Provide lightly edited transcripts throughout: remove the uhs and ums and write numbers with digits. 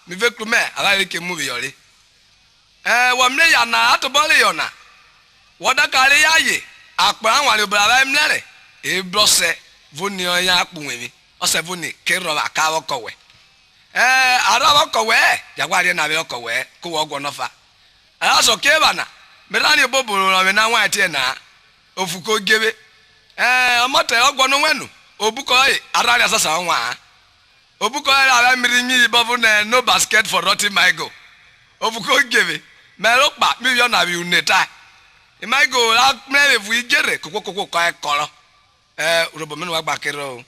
mi ve krume ala ke movie yori wa mle ya na atobole yona woda kale ya ye akpa anwale obara mlere e blose voni oya akpunwe mi o se voni ke ro aka okowe ara okowe jagwari na be okowe ko wo gwo nofa aso ke bana merani bobolo na na nwa tie na ofuko gebe omote ogwo no wenu obuko ara ya sasa nwa obuko ara miri nyi bovu na no basket for rotting my go obuko gebe melokpa mi yo na bi uneta my go la mele vu igere kokoko ka ekoro Urhobo menu agba kero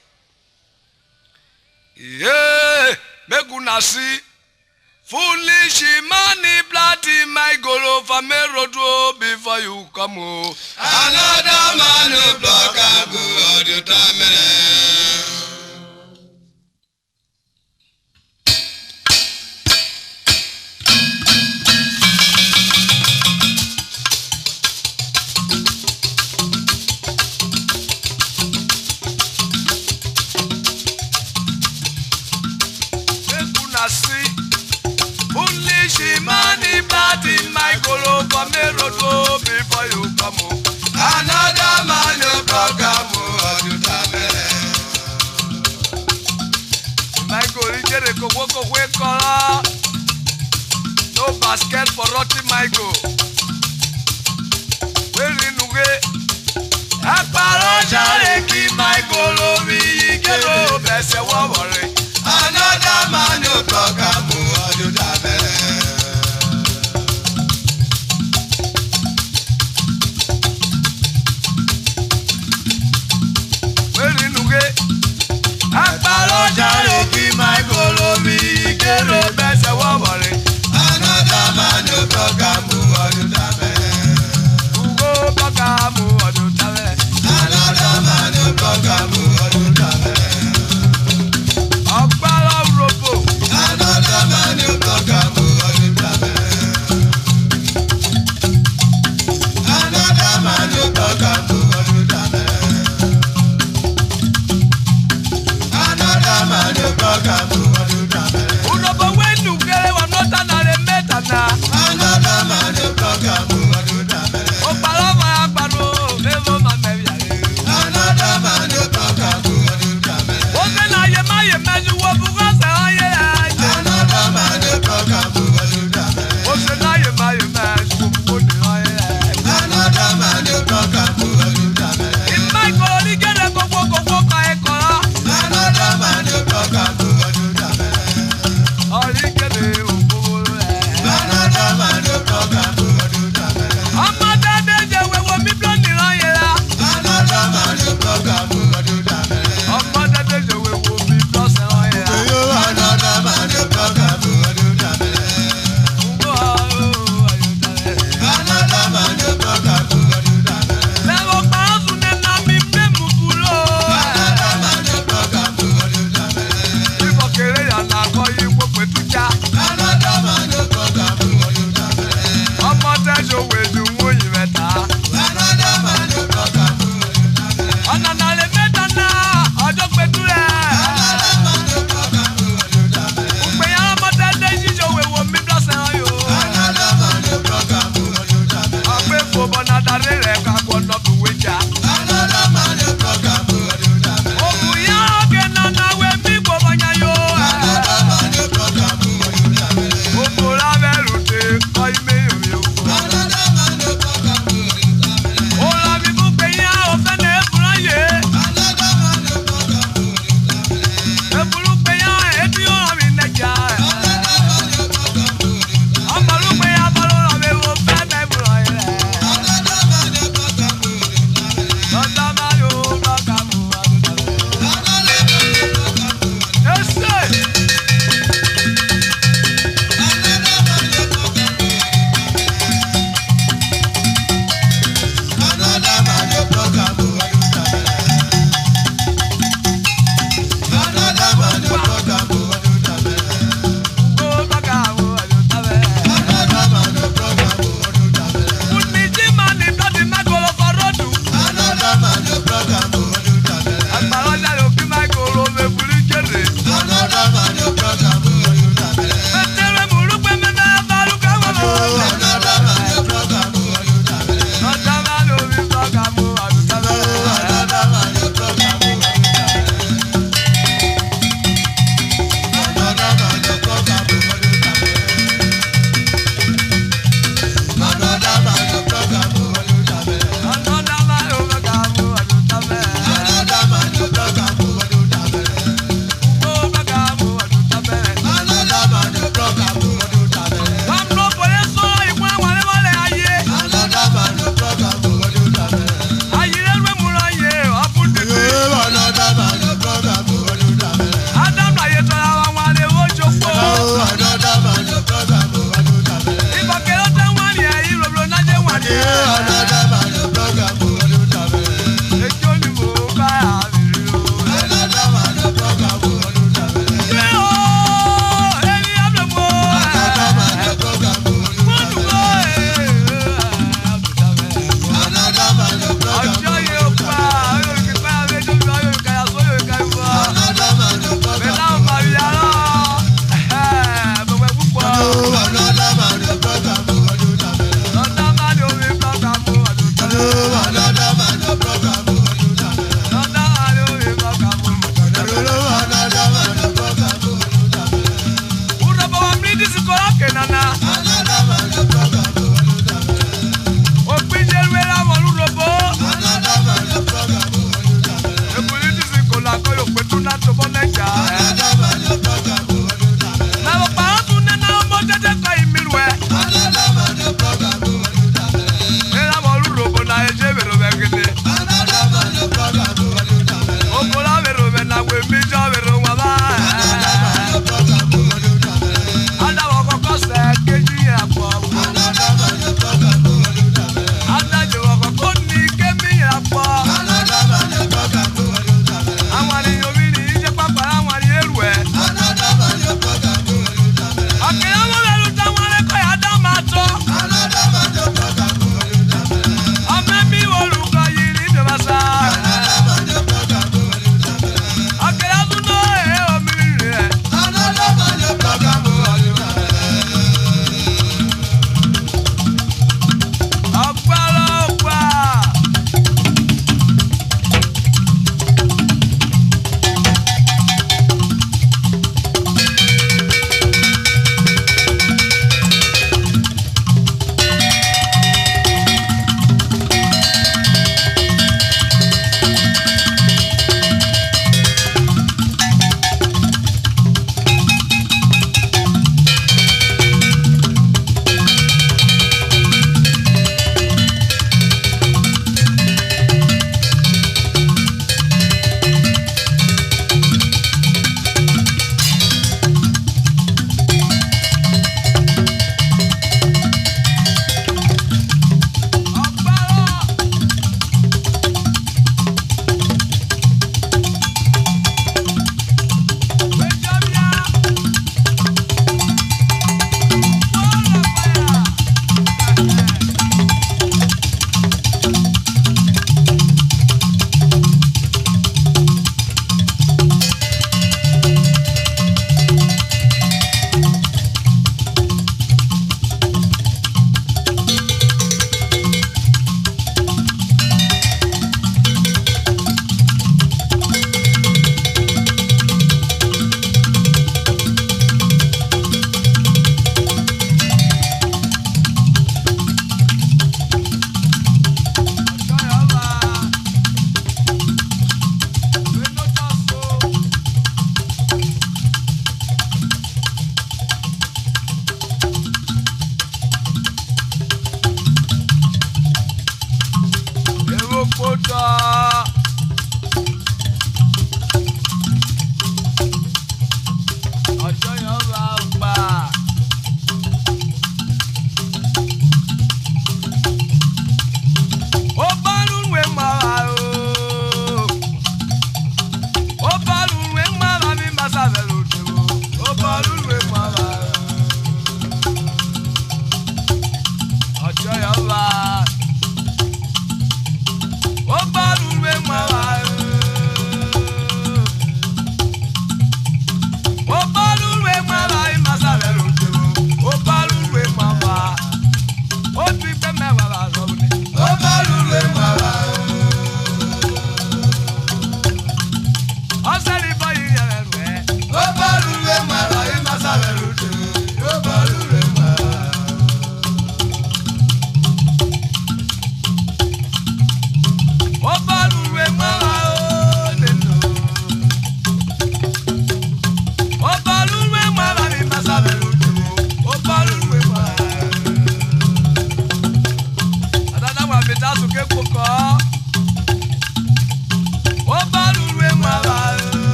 megu na si foolish money bloody my go over me road before you come another man who block up all the time. Money bloody my golo for me road before you come another man you program all the time. My golo jere ko woko we kola no basket for rotting my go we rinuwe aparo jare ki my golo wi kero bese wo wore another man you program all the time. Aparo jare ki my golo mi kero bese wo wore another man you program all the time. Ugo program all the time. Another man you program all the time.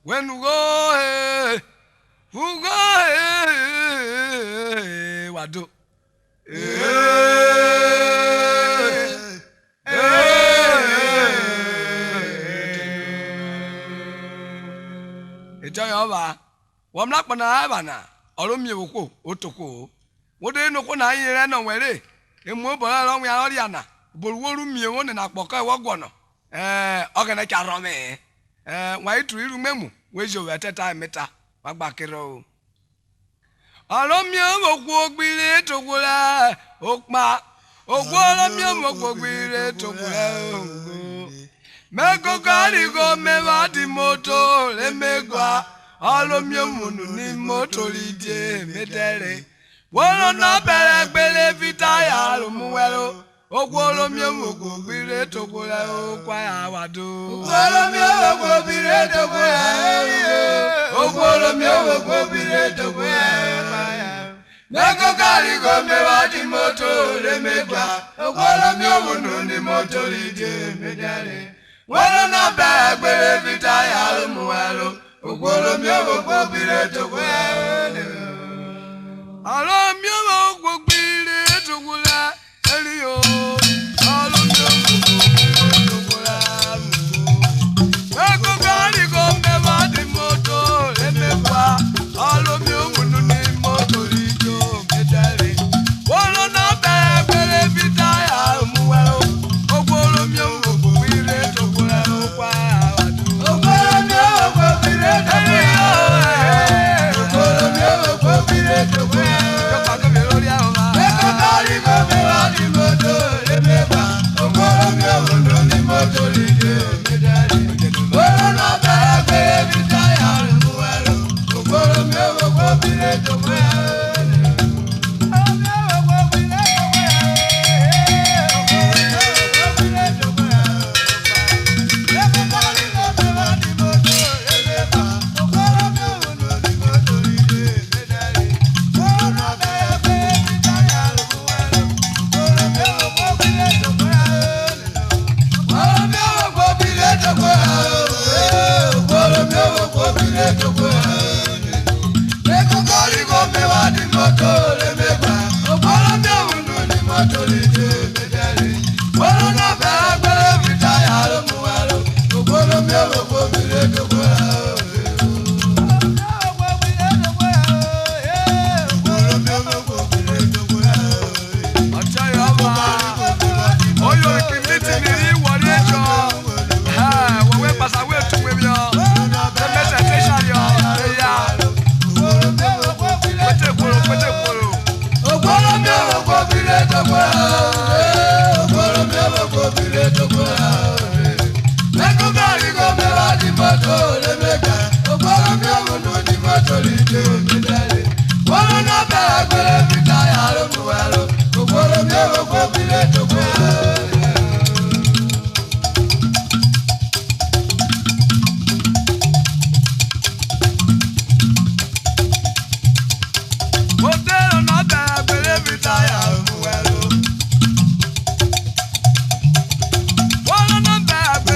When we go, what do? Enjoy over. One black banana, Oromio, Otoko. What do you know when I hear no way? You move along with Ariana, Bulwuru, and Apoka, Wagono. Organic arome. Why to remember? Where's your at a time, Meta? Mabakero. Alomio walk with it to Gula, Okma, Okwalomio walk with it to Gula. Meko Carigo, Mevati Moto, Lemegua, Alomio Munu, Moto Lide, Medere. One on a belle vitaya, Muelo. Okwalomio walk with it to Gula, Quayawadu. Okwalomio walk with it to Gula. Okwalomio walk with it to Gula. Meko Carigo, Mevati Moto, Lemegua, Okwalomio Munu, Moto Lide, Medere. Well, not bad, but every time I'm Okwalomio walk with it to Gula. Alomio walk with it to Gula. Elio, Alomio walk with it to Gula. Meko Carigo, Mevati Moto, Lemegua, Alomio Munu, Moto Lide, Medere. Well, not bad, but every time I'm Okwalomio walk with it to Gula. Okwalomio walk with it to Gula. Okwalomio walk with it to Gula. Meko Carigo, Mevati Moto, Lemegua, Okwalomio Munu, Moto Lide, Medere. Well, not bad, but every time I'm Okwalomio walk with it to Gula. Meko Carigo, Mevati Moto, Lemegua, Okwalomio Munu, Moto Lide, Medere. Well, not bad, but every time I'm Okwalomio walk with it to Gula. Meko Carigo, Mevati Moto, Lemegua, Okwalomio Munu, Moto Lide, Medere. Well, not bad, but every time I'm Okwalomio walk with it to Gula.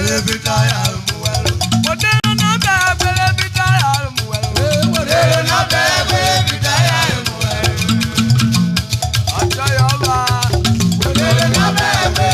Every time I'm well, but then I'm back, but every time I'm well, but then I'm back, but every time I'm well. I tell you, but then I'm back.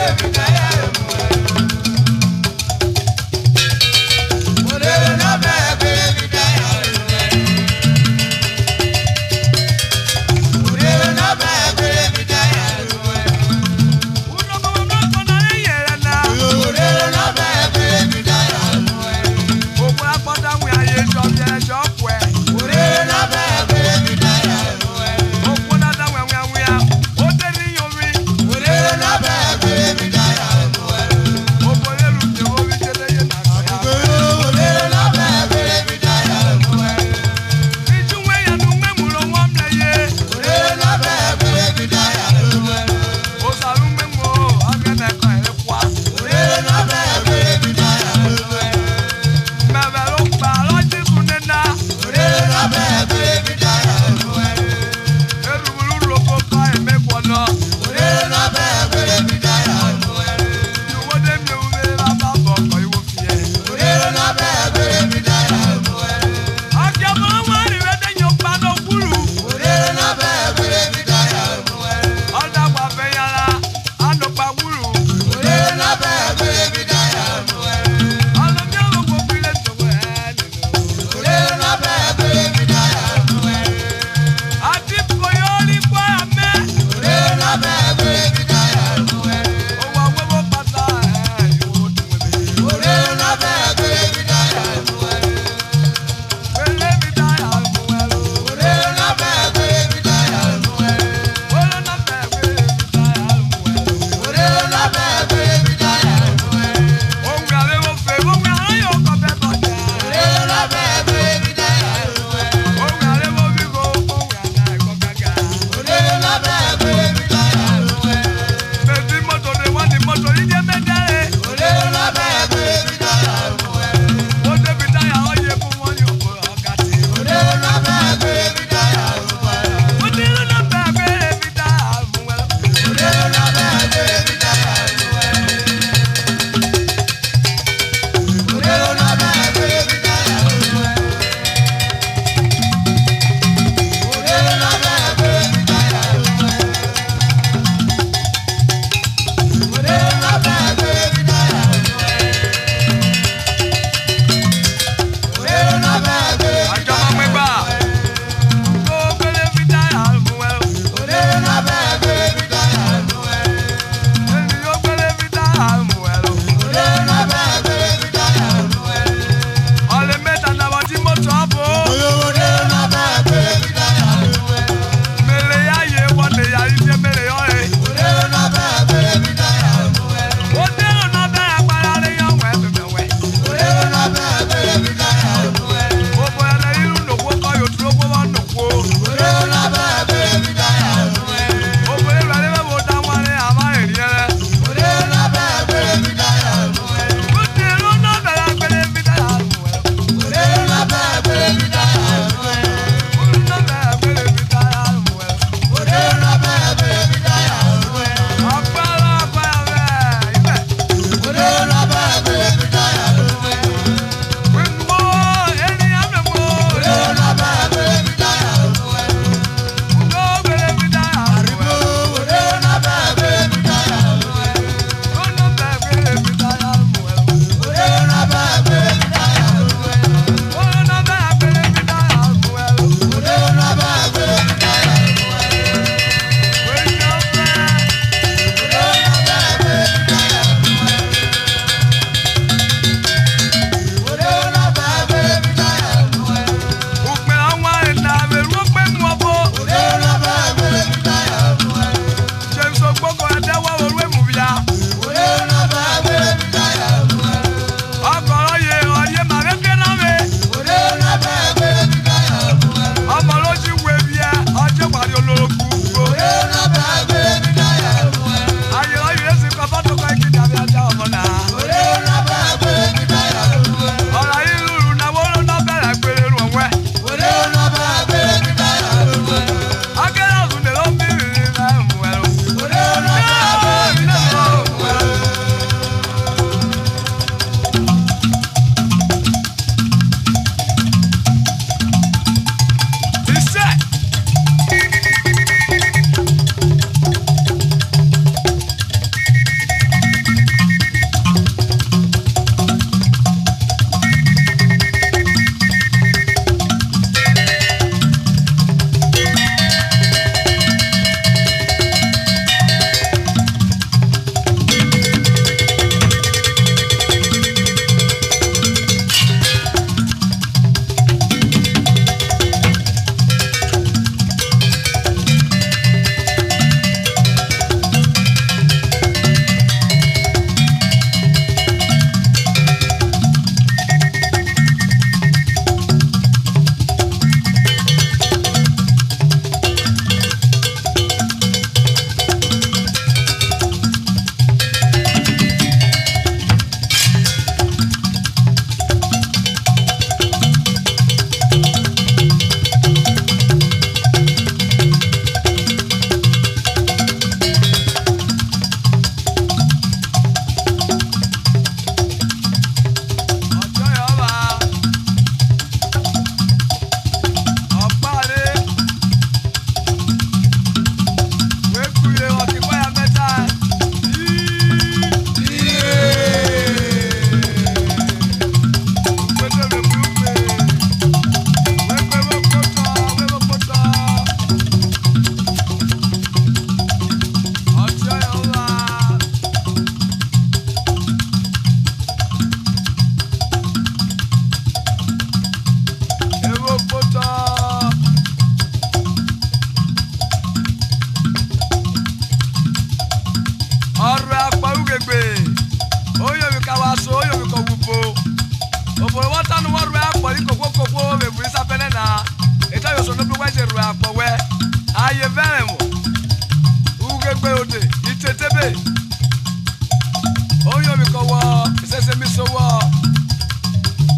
se mi so wo.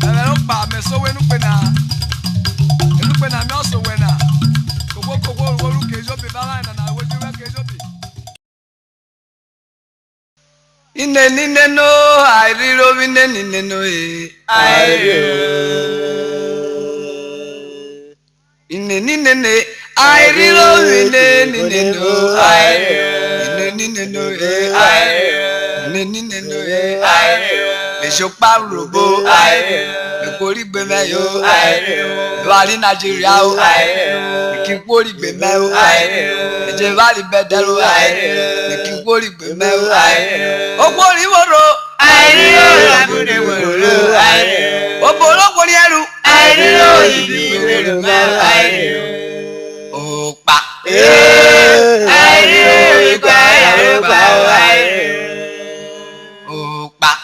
Ebe no pa me so we nu pe na. Enu pe na me also we na. Kogo wo ru ke jo be ba na wo ju we ke jo be. Ine no airiro ine no e. Ine airiro ine no no e. Me shopa Urhobo me kori gbe me yo wali Nigeria o me ki kori gbe me o me je wali bedero me ki kori gbe me o kori woro abude woro oboro kori eru ibi woro me Okpan igba Okpan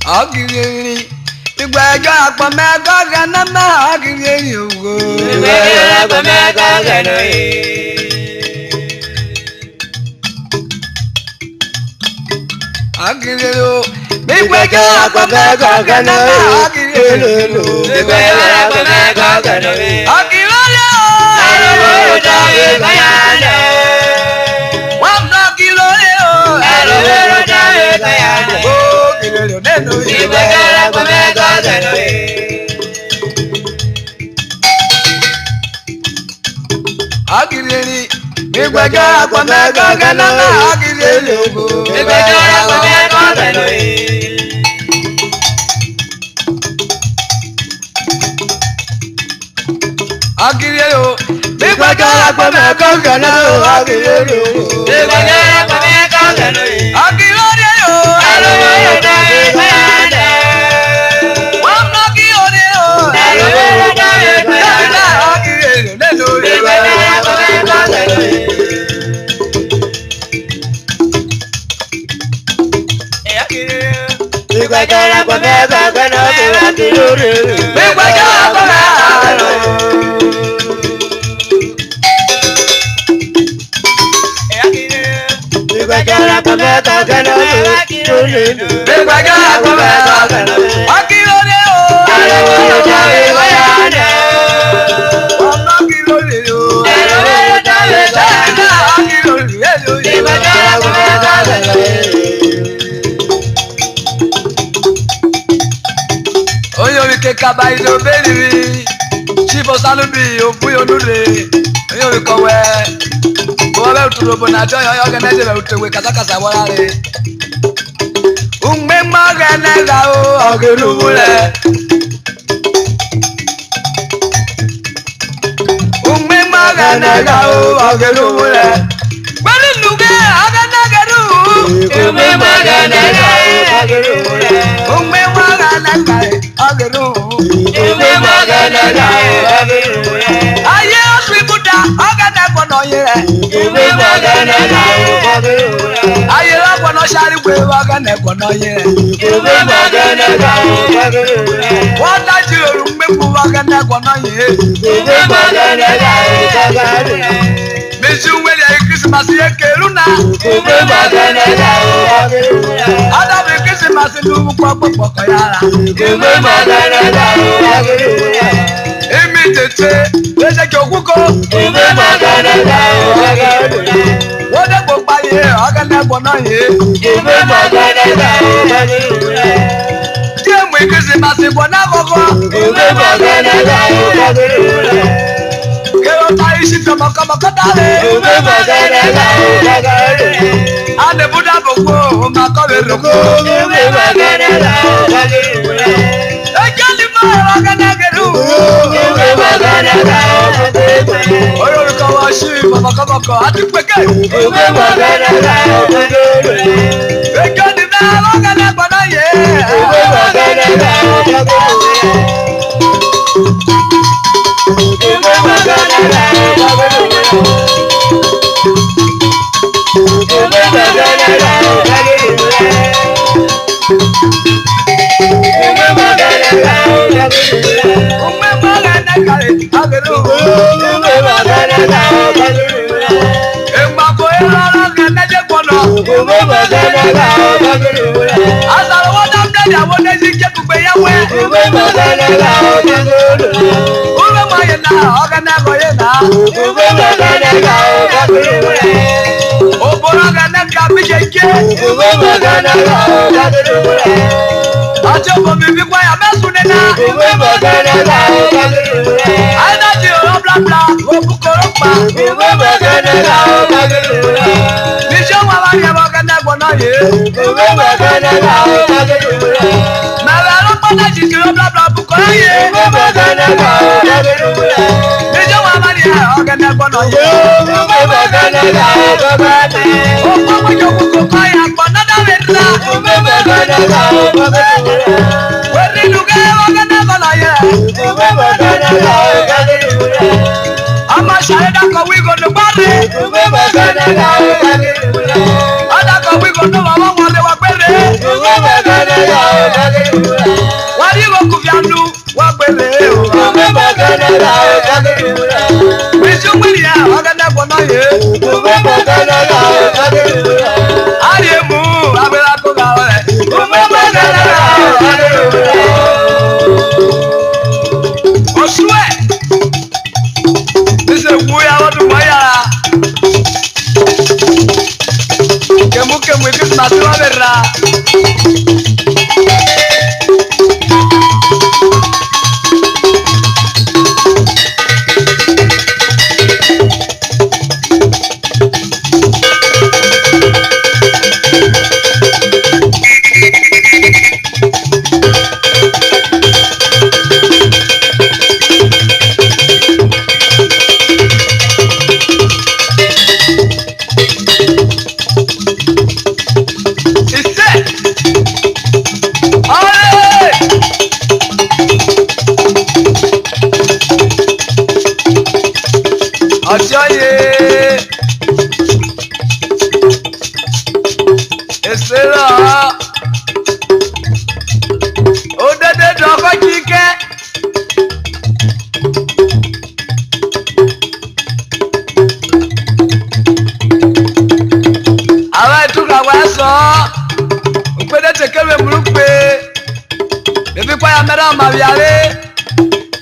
Agiri igbajo apome goga na ma agiri ogo igbajo apome goga no agiri o igbajo apome goga na ma agiri igbajo apome goga no agiri le o ero da igbayane wa no kilo le o ero da igbayane neno ibegara komega gano agireni ibegara komega gano agireni ogo ibegara komega gano agireni o ibegara komega gano agireni ogo ibegara komega gano agireni o Kabailo Benin, Chibo Salubi, Obuyo Nule, Oyo Kowe, Bola Urhobo na joy organize be utewe kasakasa warare. Ungme magana ga o ogerubule. Ungme magana ga o ogerubule. Bali luge agana garu. Ungme magana ga o ogerubule. Ungme magana ga ogerubule. Aye osribuda ogana kono ye aye kono shari gbe ogana kono ye wanda jiru mmepu ogana kono ye meju wele Christmas ye keruna ada be Christmas lu popo yara tete lese ki okuko ime magana ga wode popa ye agana bona ye ime magana ga je mu ikisi masi bona gogo ime magana ga kero taishi tomo kama kadale ime magana ga ade buda boko makobe roko ime magana ga ejali ma agana geru Oyo kawashi mama kabako ati peke ube magana ekani na magana bana ye ube magana ube magana ube magana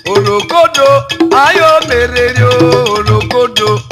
Olokodo, ayo merero, olokodo.